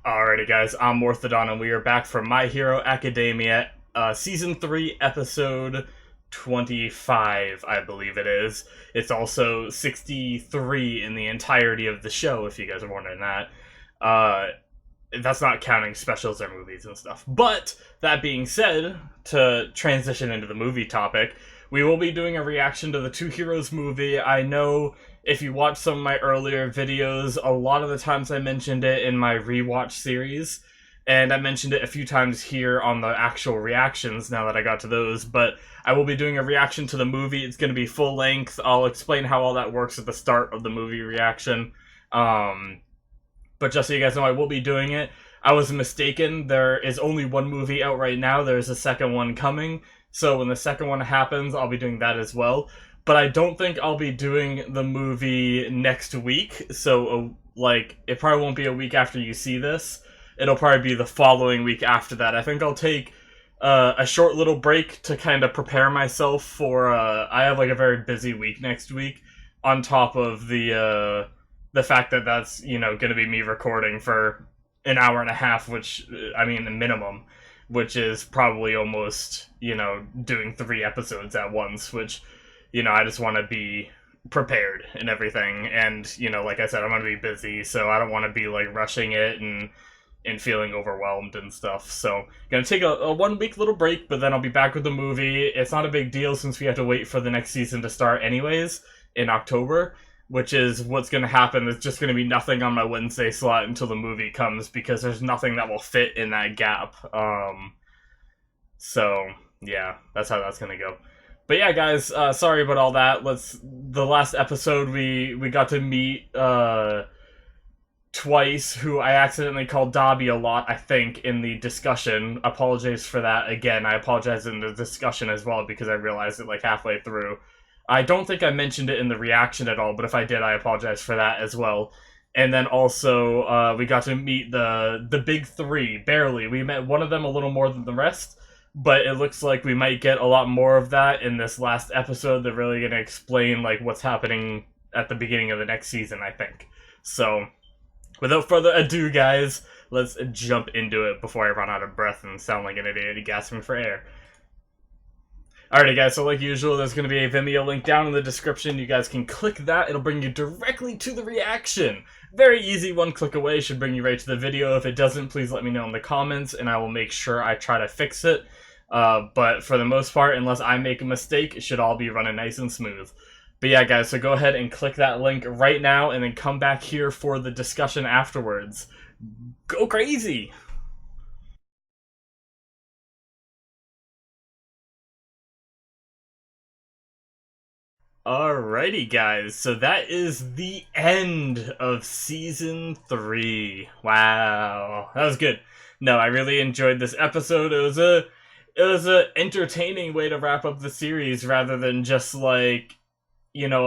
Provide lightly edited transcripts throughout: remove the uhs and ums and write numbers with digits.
Alrighty, guys, I'm Morthadon, and we are back from My Hero Academia, Season 3, Episode 25, I believe it is. It's also 63 in the entirety of the show, if you guys are wondering that. Uh, that's not counting specials or movies and stuff. But, that being said, to transition into the movie topic, we will be doing a reaction to the Two Heroes movie. I know if you watch some of my earlier videos, a lot of the times I mentioned it in my rewatch series, and I mentioned it a few times here on the actual reactions now that I got to those, but I will be doing a reaction to the movie. It's going to be full length. I'll explain how all that works at the start of the movie reaction. But just so you guys know, I will be doing it. I was mistaken. There is only one movie out right now. There's a second one coming. So when the second one happens, I'll be doing that as well. But I don't think I'll be doing the movie next week. So, it probably won't be a week after you see this. It'll probably be the following week after that. I think I'll take a short little break to kind of prepare myself for... I have, a very busy week next week. On top of the fact that that's, going to be me recording for an hour and a half, which, the minimum, which is probably almost, doing 3 episodes at once, which, I just want to be prepared and everything. And, like I said, I'm going to be busy, so I don't want to be, rushing it and feeling overwhelmed and stuff. So, gonna take a 1 week little break, but then I'll be back with the movie. It's not a big deal since we have to wait for the next season to start anyways, in October, which is what's going to happen. There's just going to be nothing on my Wednesday slot until the movie comes, because there's nothing that will fit in that gap. So, yeah, that's how that's going to go. But yeah, guys, sorry about all that. The last episode, we got to meet, Twice, who I accidentally called Dobby a lot, I think, in the discussion. Apologize for that again. I apologize in the discussion as well, because I realized it, halfway through. I don't think I mentioned it in the reaction at all, but if I did, I apologize for that as well. And then also, we got to meet the big 3, barely. We met one of them a little more than the rest, but it looks like we might get a lot more of that in this last episode. They're really going to explain, what's happening at the beginning of the next season, I think. So, without further ado, guys, let's jump into it before I run out of breath and sound like an idiot gasping for air. Alrighty, guys, so like usual, there's going to be a Vimeo link down in the description. You guys can click that. It'll bring you directly to the reaction. Very easy, 1 click away, should bring you right to the video. If it doesn't, please let me know in the comments, and I will make sure I try to fix it. But for the most part, unless I make a mistake, it should all be running nice and smooth. But yeah, guys, so go ahead and click that link right now, and then come back here for the discussion afterwards. Go crazy! Alrighty, guys, so that is the end of Season 3. Wow, that was good. No, I really enjoyed this episode. It was a entertaining way to wrap up the series, rather than just, a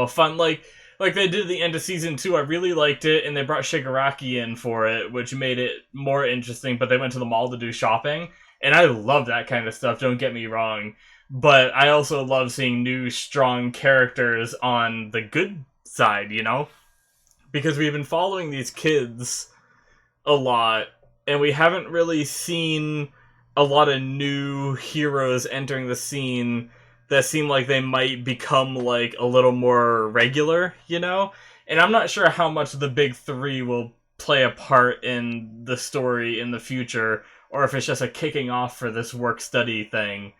fun, like they did at the end of Season 2. I really liked it, and they brought Shigaraki in for it, which made it more interesting, but they went to the mall to do shopping, and I love that kind of stuff, don't get me wrong. But I also love seeing new, strong characters on the good side, Because we've been following these kids a lot, and we haven't really seen a lot of new heroes entering the scene that seem like they might become, a little more regular, And I'm not sure how much the big 3 will play a part in the story in the future, or if it's just a kicking off for this work-study thing.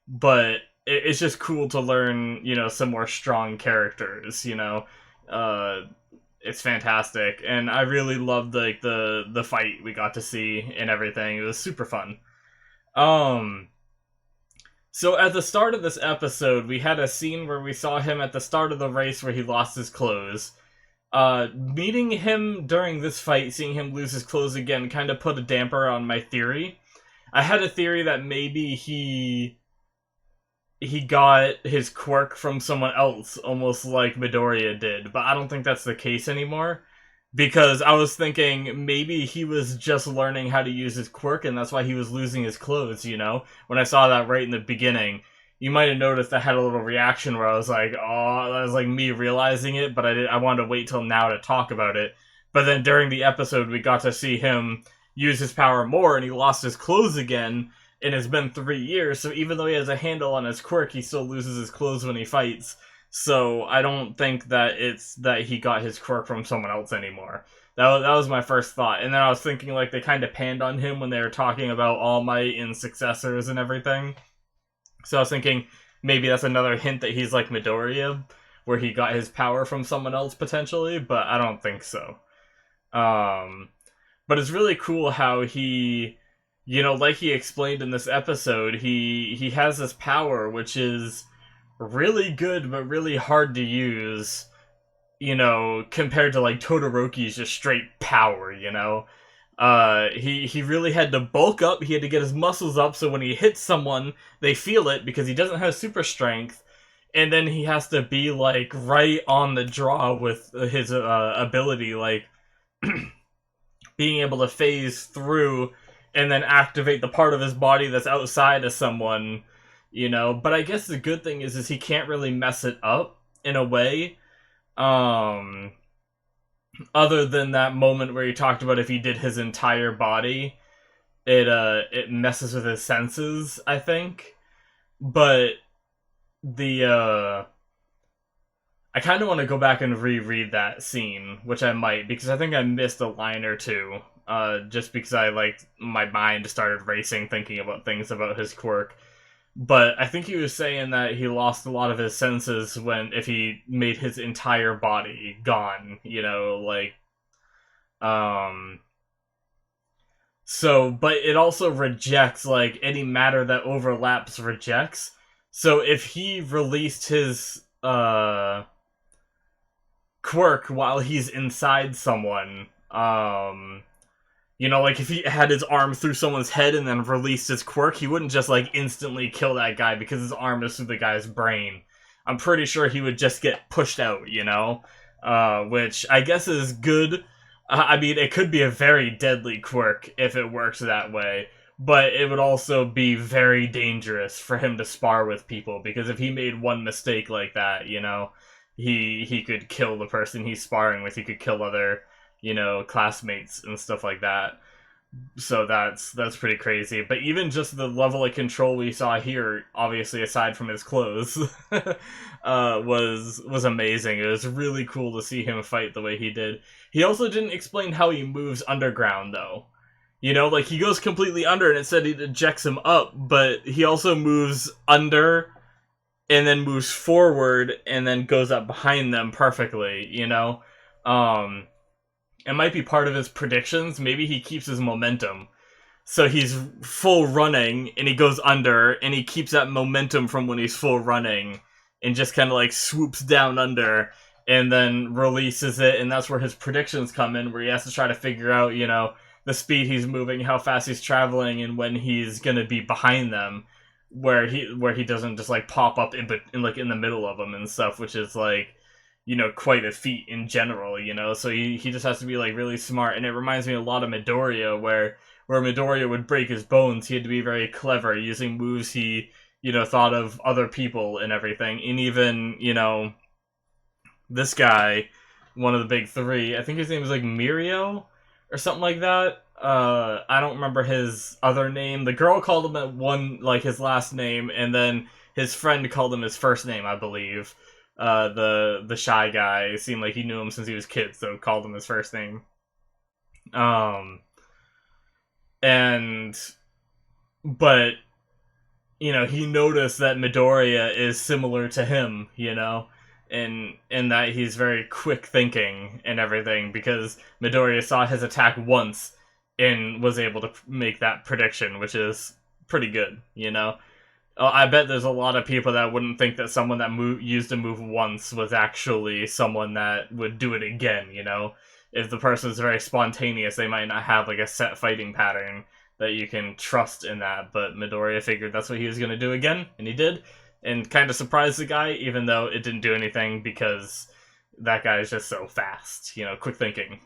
But it's just cool to learn, some more strong characters, it's fantastic, and I really loved, the fight we got to see and everything. It was super fun. So at the start of this episode, we had a scene where we saw him at the start of the race where he lost his clothes. Meeting him during this fight, seeing him lose his clothes again, kind of put a damper on my theory. I had a theory that maybe he got his quirk from someone else, almost like Midoriya did, but I don't think that's the case anymore, because I was thinking maybe he was just learning how to use his quirk, and that's why he was losing his clothes, When I saw that right in the beginning, you might have noticed I had a little reaction where I was like, oh, that was me realizing it, but I wanted to wait till now to talk about it. But then during the episode, we got to see him use his power more, and he lost his clothes again, and it's been 3 years, so even though he has a handle on his quirk, he still loses his clothes when he fights. So I don't think that it's that he got his quirk from someone else anymore. That was my first thought. And then I was thinking, like, they kind of panned on him when they were talking about All Might and successors and everything. So I was thinking, maybe that's another hint that he's like Midoriya, where he got his power from someone else, potentially, but I don't think so. But it's really cool how he, like he explained in this episode, he has this power, which is really good, but really hard to use, compared to, like, Todoroki's just straight power, he really had to bulk up, he had to get his muscles up, so when he hits someone, they feel it, because he doesn't have super strength, and then he has to be, like, right on the draw with his ability, like, being able to phase through and then activate the part of his body that's outside of someone, But I guess the good thing is he can't really mess it up, in a way. Other than that moment where he talked about if he did his entire body, it messes with his senses, I think. But I kind of want to go back and reread that scene, which I might, because I think I missed a line or two, just because my mind started racing thinking about things about his quirk. But I think he was saying that he lost a lot of his senses if he made his entire body gone, So, but it also rejects, like, any matter that overlaps rejects. So if he released his, quirk while he's inside someone, like, if he had his arm through someone's head and then released his quirk, he wouldn't just, like, instantly kill that guy because his arm is through the guy's brain. I'm pretty sure he would just get pushed out, which I guess is good. I mean, it could be a very deadly quirk if it works that way, but it would also be very dangerous for him to spar with people, because if he made one mistake like that, he could kill the person he's sparring with, he could kill other classmates and stuff like that. So that's pretty crazy. But even just the level of control we saw here, obviously aside from his clothes, was amazing. It was really cool to see him fight the way he did. He also didn't explain how he moves underground, though. Like, he goes completely under, and it said it ejects him up, but he also moves under, and then moves forward, and then goes up behind them perfectly, It might be part of his predictions. Maybe he keeps his momentum. So he's full running, and he goes under, and he keeps that momentum from when he's full running, and just kind of, like, swoops down under, and then releases it, and that's where his predictions come in, where he has to try to figure out, the speed he's moving, how fast he's traveling, and when he's gonna be behind them, where he doesn't just, like, pop up in the middle of them and stuff, which is, like, quite a feat in general, so he just has to be, like, really smart. And it reminds me a lot of Midoriya, where Midoriya would break his bones, he had to be very clever, using moves he, thought of other people and everything. And even, this guy, one of the big three, I think his name was, like, Mirio, or something like that. I don't remember his other name. The girl called him at one, like, his last name, and then his friend called him his first name, I believe. The shy guy, it seemed like he knew him since he was a kid, so called him his first name. But he noticed that Midoriya is similar to him, in that he's very quick thinking and everything, because Midoriya saw his attack once and was able to make that prediction, which is pretty good, I bet there's a lot of people that wouldn't think that someone that used a move once was actually someone that would do it again, If the person's very spontaneous, they might not have, like, a set fighting pattern that you can trust in that, but Midoriya figured that's what he was going to do again, and he did, and kind of surprised the guy, even though it didn't do anything, because that guy is just so fast, quick thinking.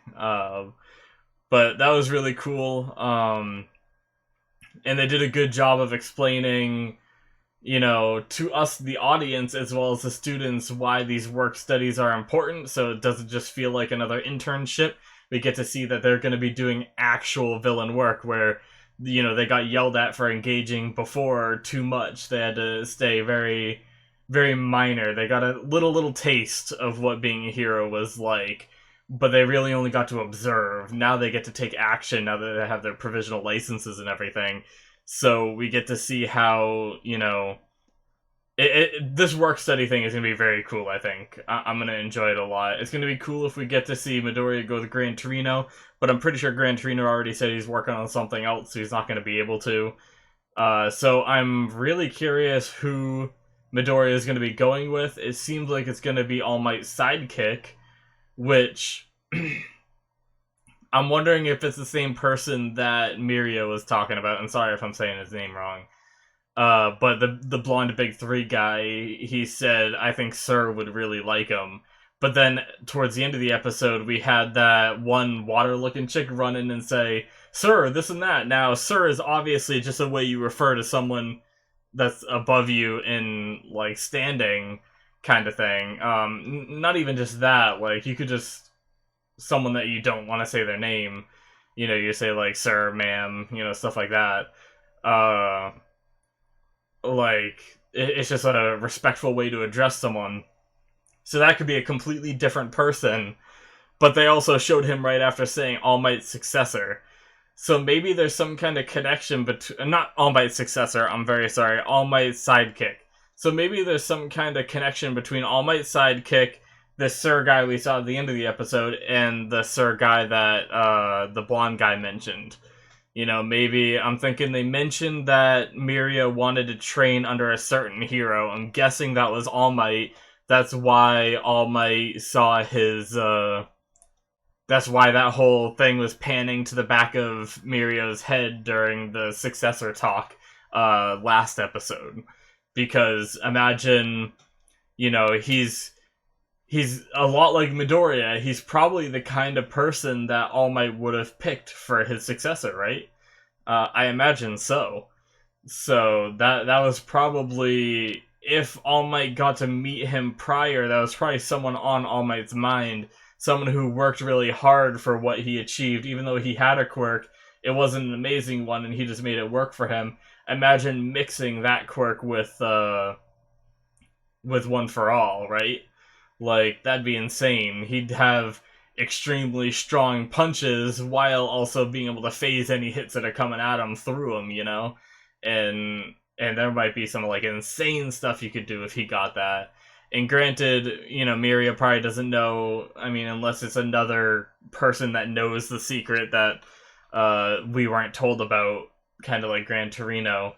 But that was really cool, and they did a good job of explaining, to us, the audience, as well as the students, why these work studies are important, so it doesn't just feel like another internship, we get to see that they're going to be doing actual villain work where, you know, they got yelled at for engaging before too much. They had to stay very, very minor. They got a little taste of what being a hero was like, but they really only got to observe. Now they get to take action now that they have their provisional licenses and everything. So we get to see how, you know, this work study thing is going to be very cool, I think. I'm going to enjoy it a lot. It's going to be cool if we get to see Midoriya go to Gran Torino, but I'm pretty sure Gran Torino already said he's working on something else, so he's not going to be able to. So I'm really curious who Midoriya is going to be going with. It seems like it's going to be All Might's sidekick, which I'm wondering if it's the same person that Mirio was talking about, and sorry if I'm saying his name wrong. But the blonde big three guy, he said, I think Sir would really like him. But then, towards the end of the episode, we had that one water-looking chick run in and say, Sir, this and that. Now, Sir is obviously just a way you refer to someone that's above you in, like, standing kind of thing. Not even just that, like, you could just, someone that you don't want to say their name, you know, you say, like, Sir, ma'am, you know, stuff like that. Like, it's just a respectful way to address someone. So that could be a completely different person. But they also showed him right after saying All Might's successor. So maybe there's some kind of connection between... Not All Might's successor, I'm very sorry. All Might's sidekick. So maybe there's some kind of connection between All Might's sidekick, the Sir guy we saw at the end of the episode, and the Sir guy that the blonde guy mentioned. You know, maybe, I'm thinking they mentioned that Mirio wanted to train under a certain hero. I'm guessing that was All Might. That's why All Might saw his, that's why that whole thing was panning to the back of Mirio's head during the successor talk, last episode. Because, imagine, you know, he's a lot like Midoriya. He's probably the kind of person that All Might would have picked for his successor, right? I imagine so. So that was probably, if All Might got to meet him prior, that was probably someone on All Might's mind. Someone who worked really hard for what he achieved. Even though he had a quirk, it wasn't an amazing one, and he just made it work for him. Imagine mixing that quirk with One for All, right? Like, that'd be insane. He'd have extremely strong punches while also being able to phase any hits that are coming at him through him, you know? And there might be some, like, insane stuff you could do if he got that. And granted, you know, Mirio probably doesn't know, I mean, unless it's another person that knows the secret that we weren't told about, kind of like Gran Torino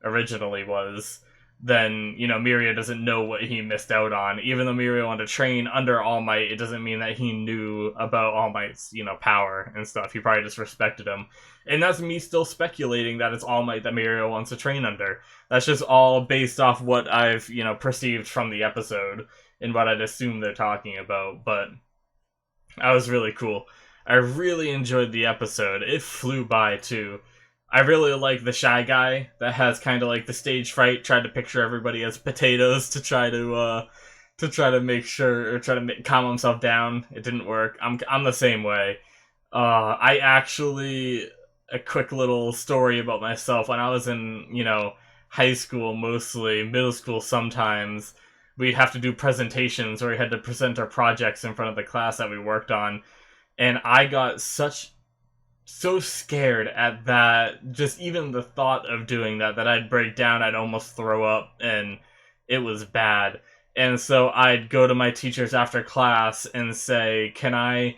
originally was, then, you know, Mirio doesn't know what he missed out on. Even though Mirio wanted to train under All Might, it doesn't mean that he knew about All Might's, you know, power and stuff. He probably just respected him. And that's me still speculating that it's All Might that Mirio wants to train under. That's just all based off what I've, you know, perceived from the episode and what I'd assume they're talking about. But that was really cool. I really enjoyed the episode. It flew by, too. I really like the shy guy that has kind of like the stage fright, tried to picture everybody as potatoes to try to make sure, or try to calm himself down. It didn't work. I'm the same way. I actually, a quick little story about myself. When I was in, you know, high school mostly, middle school sometimes, we'd have to do presentations where we had to present our projects in front of the class that we worked on. And I got so scared at that, just even the thought of doing that I'd break down, I'd almost throw up, and it was bad. And so I'd go to my teachers after class and say, can I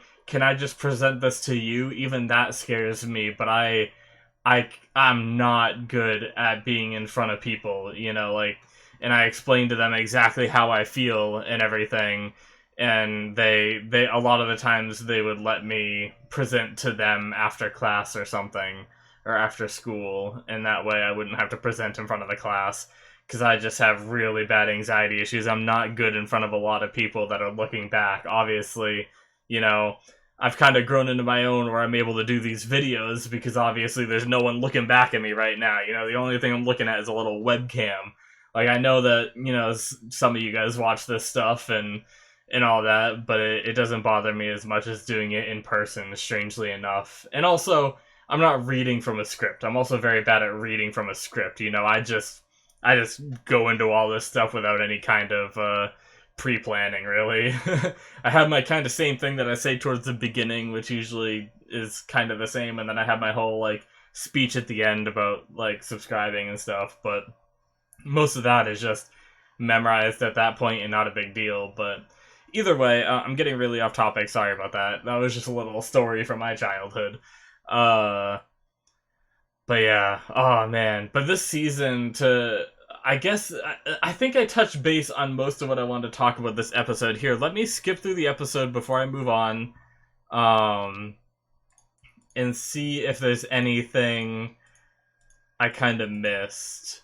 just present this to you? Even that scares me, but I'm not good at being in front of people, you know, like, and I explained to them exactly how I feel and everything. And they a lot of the times they would let me present to them after class or something, or after school, and that way I wouldn't have to present in front of the class, because I just have really bad anxiety issues. I'm not good in front of a lot of people that are looking back. Obviously, you know, I've kind of grown into my own where I'm able to do these videos, because obviously there's no one looking back at me right now. You know, the only thing I'm looking at is a little webcam. Like, I know that, you know, some of you guys watch this stuff, and and all that, but it doesn't bother me as much as doing it in person, strangely enough. And also, I'm not reading from a script. I'm also very bad at reading from a script. You know, I just go into all this stuff without any kind of pre-planning, really. I have my kind of same thing that I say towards the beginning, which usually is kind of the same, and then I have my whole like speech at the end about like subscribing and stuff, but most of that is just memorized at that point and not a big deal. But either way, I'm getting really off topic. Sorry about that. That was just a little story from my childhood. Uh, but yeah, oh man. But this season, I guess, I think I touched base on most of what I wanted to talk about this episode here. Let me skip through the episode before I move on, um, and see if there's anything I kind of missed.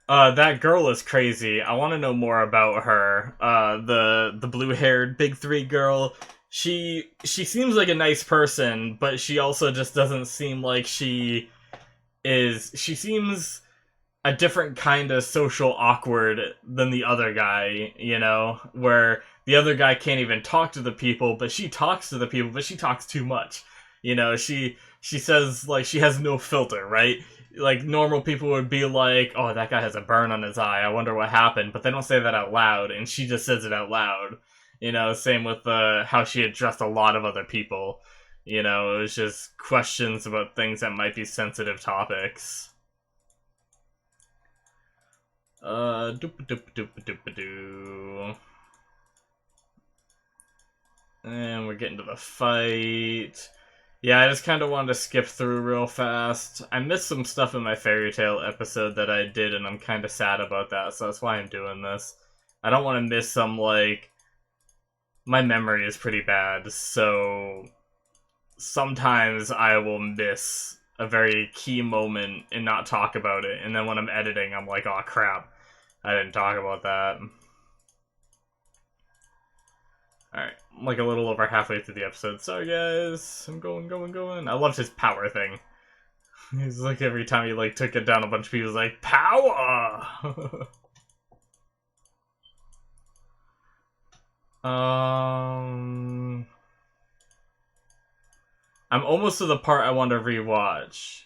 That girl is crazy. I want to know more about her. The blue-haired big three girl. She seems like a nice person, but she also just doesn't seem like she is. She seems a different kind of social awkward than the other guy, you know, where the other guy can't even talk to the people, but she talks to the people, but she talks too much. You know, she says like she has no filter, right? Like normal people would be like, "Oh, that guy has a burn on his eye. I wonder what happened." But they don't say that out loud, and she just says it out loud. You know, same with how she addressed a lot of other people. You know, it was just questions about things that might be sensitive topics. Doop doop doop doop doo. And we're getting to the fight. Yeah, I just kind of wanted to skip through real fast. I missed some stuff in my fairy tale episode that I did, and I'm kind of sad about that, so that's why I'm doing this. I don't want to miss some, like... My memory is pretty bad, so... Sometimes I will miss a very key moment and not talk about it, and then when I'm editing, I'm like, oh crap, I didn't talk about that. Alright, I'm like a little over halfway through the episode. Sorry guys, I'm going. I loved his power thing. He's like every time he like took it down a bunch of people, was like, power! I'm almost to the part I want to rewatch.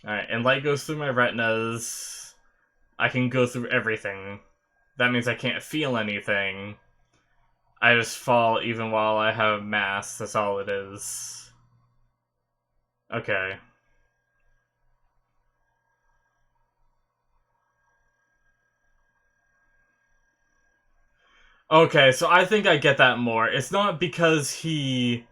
Alright, and light goes through my retinas. I can go through everything. That means I can't feel anything. I just fall even while I have mass, that's all it is. Okay. Okay, so I think I get that more. It's not because he...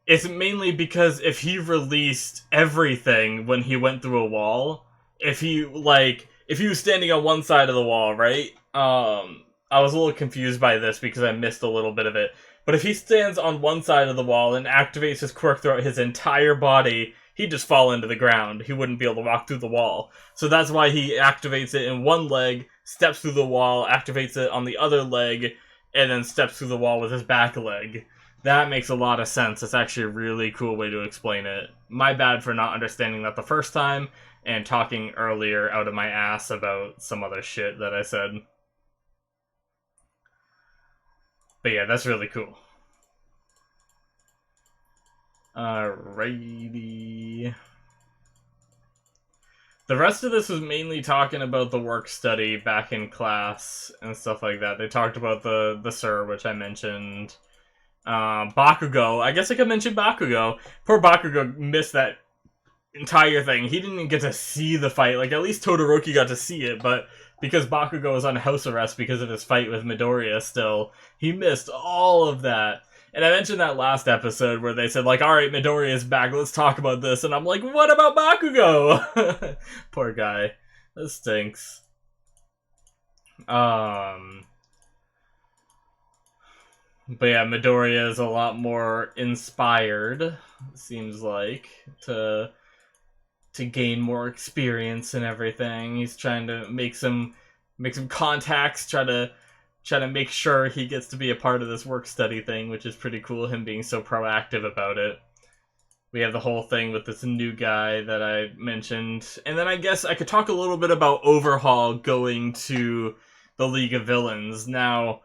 It's mainly because if he released everything when he went through a wall, if he was standing on one side of the wall, right? I was a little confused by this because I missed a little bit of it. But if he stands on one side of the wall and activates his quirk throughout his entire body, he'd just fall into the ground. He wouldn't be able to walk through the wall. So that's why he activates it in one leg, steps through the wall, activates it on the other leg, and then steps through the wall with his back leg. That makes a lot of sense. It's actually a really cool way to explain it. My bad for not understanding that the first time, and talking earlier out of my ass about some other shit that I said. But yeah, that's really cool. Alrighty. The rest of this was mainly talking about the work study back in class and stuff like that. They talked about the s3e, which I mentioned. Bakugo. I guess I could mention Bakugo. Poor Bakugo missed that entire thing. He didn't even get to see the fight. Like, at least Todoroki got to see it, but because Bakugo was on house arrest because of his fight with Midoriya still, he missed all of that. And I mentioned that last episode where they said, like, alright, Midoriya's back, let's talk about this. And I'm like, what about Bakugo? Poor guy. This stinks. But yeah, Midoriya is a lot more inspired, seems like, to gain more experience and everything. He's trying to make some contacts, try to make sure he gets to be a part of this work study thing, which is pretty cool, him being so proactive about it. We have the whole thing with this new guy that I mentioned. And then I guess I could talk a little bit about Overhaul going to the League of Villains. Now,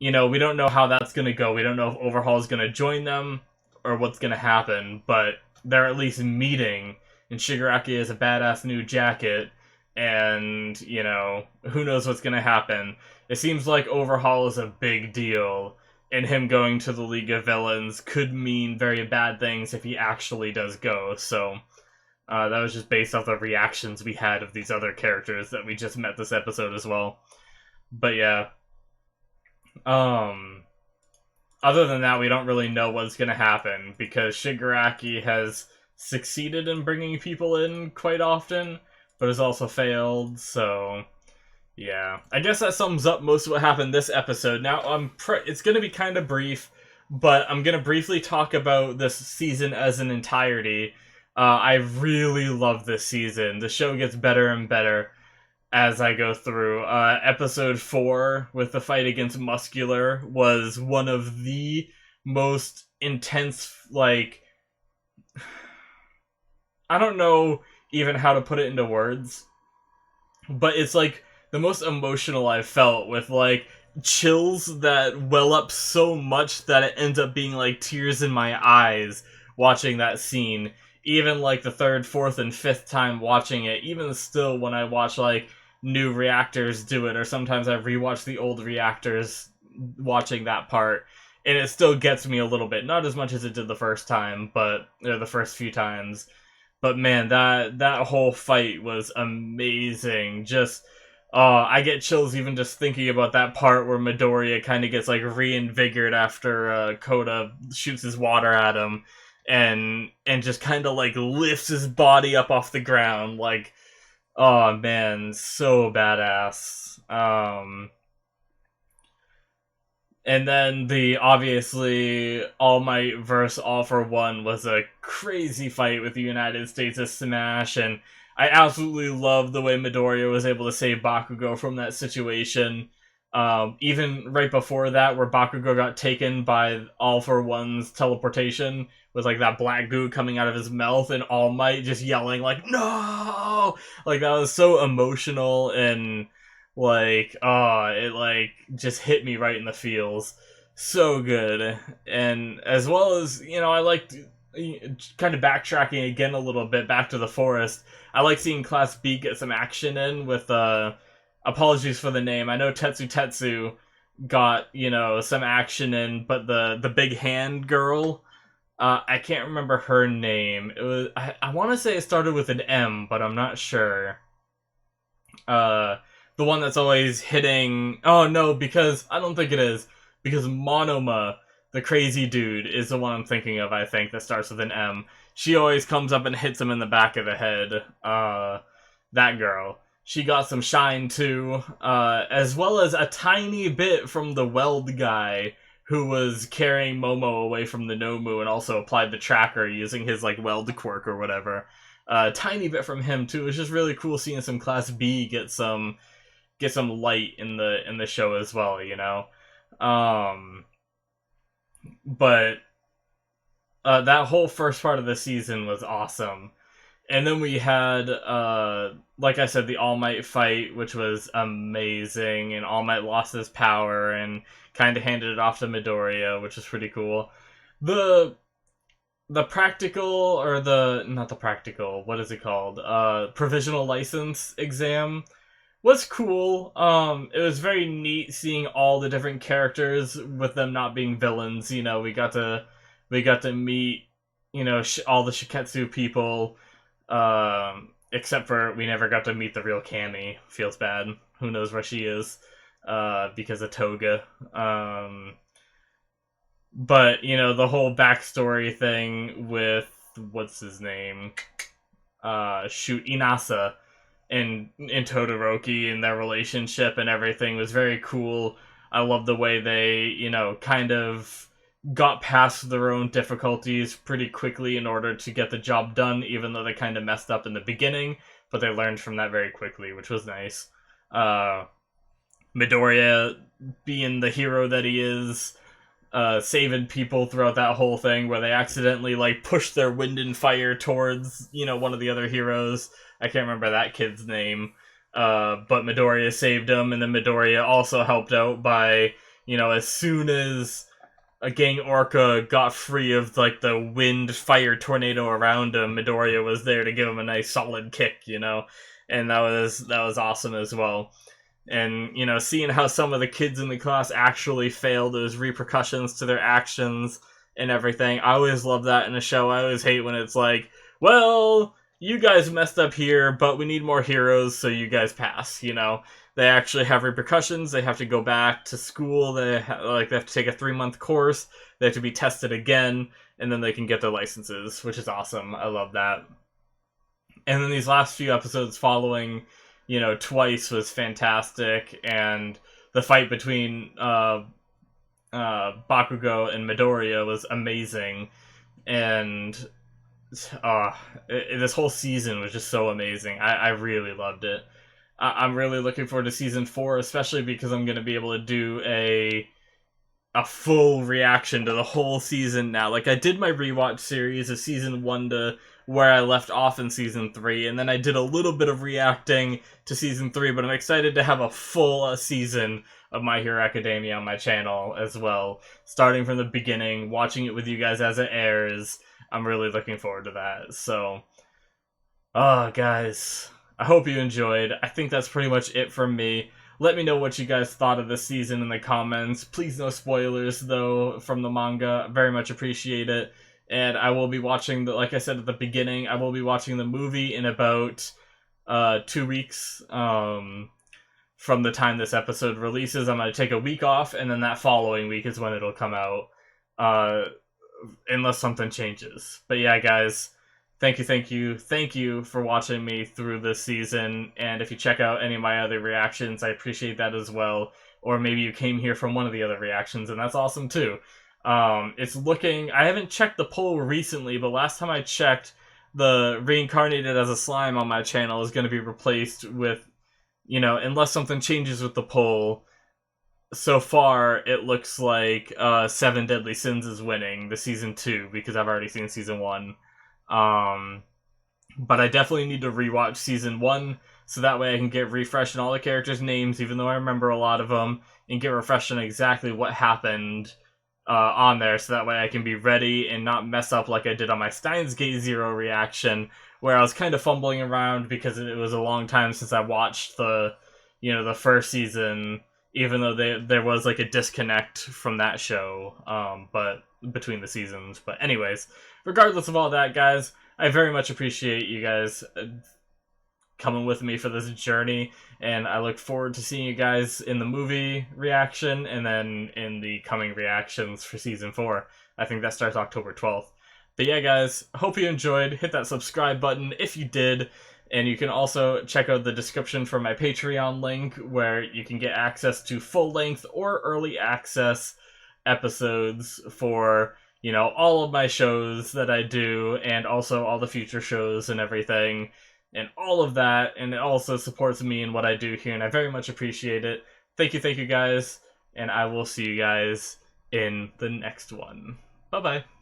we don't know how that's going to go. We don't know if Overhaul is going to join them or what's going to happen, but they're at least meeting, and Shigaraki has a badass new jacket, and, who knows what's going to happen. It seems like Overhaul is a big deal, and him going to the League of Villains could mean very bad things if he actually does go, so that was just based off the reactions we had of these other characters that we just met this episode as well. But yeah. Other than that, we don't really know what's going to happen, because Shigaraki has succeeded in bringing people in quite often, but has also failed, so yeah. I guess that sums up most of what happened this episode. Now, it's going to be kind of brief, but I'm going to briefly talk about this season as an entirety. I really love this season. The show gets better and better as I go through. Episode 4, with the fight against Muscular, was one of the most intense, like, I don't know even how to put it into words, but it's like the most emotional I've felt, with like chills that well up so much that it ends up being like tears in my eyes watching that scene. Even like the third, fourth, and fifth time watching it, even still when I watch like new reactors do it, or sometimes I rewatch the old reactors watching that part, and it still gets me a little bit. Not as much as it did the first time, or the first few times. But man, that whole fight was amazing. Just, I get chills even just thinking about that part where Midoriya kind of gets like reinvigorated after Koda shoots his water at him, and just kind of like lifts his body up off the ground. Like, oh man, so badass. And then the obviously All Might versus All for One was a crazy fight with the United States of Smash, and I absolutely love the way Midoriya was able to save Bakugo from that situation. Even right before that, where Bakugo got taken by All for One's teleportation, with like that black goo coming out of his mouth, and All Might just yelling like "No!" Like, that was so emotional, and like, it like just hit me right in the feels. So good. And as well as, I liked kind of backtracking again a little bit back to the forest. I like seeing Class B get some action in with apologies for the name. I know Tetsu got, some action in, but the big hand girl, I can't remember her name. It was, I want to say it started with an M, but I'm not sure. The one that's always hitting... Oh, no, because... I don't think it is. Because Monoma, the crazy dude, is the one I'm thinking of, I think, that starts with an M. She always comes up and hits him in the back of the head. That girl. She got some shine, too. As well as a tiny bit from the Weld guy, who was carrying Momo away from the Nomu and also applied the tracker using his, like, Weld quirk or whatever. Tiny bit from him, too. It's just really cool seeing some Class B get some light in the show as well, but that whole first part of the season was awesome. And then we had, like I said, the All Might fight, which was amazing, and All Might lost his power and kind of handed it off to Midoriya, which was pretty cool. The practical, or not the practical, what is it called? Provisional license exam was cool. It was very neat seeing all the different characters with them not being villains. We got to meet, all the Shiketsu people, except for we never got to meet the real Cammy. Feels bad. Who knows where she is, because of Toga. But, the whole backstory thing with, what's his name? Inasa and Todoroki and their relationship and everything was very cool. I love the way they, kind of got past their own difficulties pretty quickly in order to get the job done, even though they kind of messed up in the beginning, but they learned from that very quickly, which was nice. Midoriya being the hero that he is, saving people throughout that whole thing where they accidentally like pushed their wind and fire towards, one of the other heroes. I can't remember that kid's name. But Midoriya saved him, and then Midoriya also helped out by You know, as soon as a Gang Orca got free of like the wind fire tornado around him, Midoriya was there to give him a nice solid kick, you know, and that was awesome as well. And you know, seeing how some of the kids in the class actually fail, those repercussions to their actions and everything, I always love that in a show. I always hate when it's like, well, you guys messed up here, but we need more heroes, so you guys pass, you know. They actually have repercussions. They have to go back to school. They have to take a 3-month course. They have to be tested again, and then they can get their licenses, which is awesome. I love that. And then these last few episodes following, you know, Twice was fantastic, and the fight between Bakugo and Midoriya was amazing, and this whole season was just so amazing. I really loved it. I'm really looking forward to season 4, especially because I'm going to be able to do a full reaction to the whole season now. Like, I did my rewatch series of season 1 to where I left off in season 3, and then I did a little bit of reacting to season 3, but I'm excited to have a full season of My Hero Academia on my channel as well, starting from the beginning, watching it with you guys as it airs. I'm really looking forward to that. So, guys, I hope you enjoyed. I think that's pretty much it from me. Let me know what you guys thought of this season in the comments. Please no spoilers, though, from the manga. Very much appreciate it. And I will be watching, like I said at the beginning, I will be watching the movie in about 2 weeks from the time this episode releases. I'm going to take a week off, and then that following week is when it'll come out, unless something changes. But yeah, guys, thank you for watching me through this season, and if you check out any of my other reactions, I appreciate that as well. Or maybe you came here from one of the other reactions, and that's awesome too. It's looking, I haven't checked the poll recently, but last time I checked, the reincarnated as a slime on my channel is going to be replaced with, you know, unless something changes with the poll. So far, it looks like 7 Deadly Sins is winning the season 2, because I've already seen season 1. But I definitely need to rewatch season 1, so that way I can get refreshed on all the characters' names, even though I remember a lot of them, and get refreshed on exactly what happened on there, so that way I can be ready and not mess up like I did on my Steins Gate Zero reaction, where I was kind of fumbling around because it was a long time since I watched the first season, even though there was like a disconnect from that show, but between the seasons. But anyways, regardless of all that, guys, I very much appreciate you guys coming with me for this journey, and I look forward to seeing you guys in the movie reaction, and then in the coming reactions for season 4. I think that starts October 12th. But yeah, guys, hope you enjoyed. Hit that subscribe button if you did, and you can also check out the description for my Patreon link, where you can get access to full-length or early access episodes for, you know, all of my shows that I do, and also all the future shows and everything, and all of that, and it also supports me in what I do here, and I very much appreciate it. Thank you, guys, and I will see you guys in the next one. Bye-bye.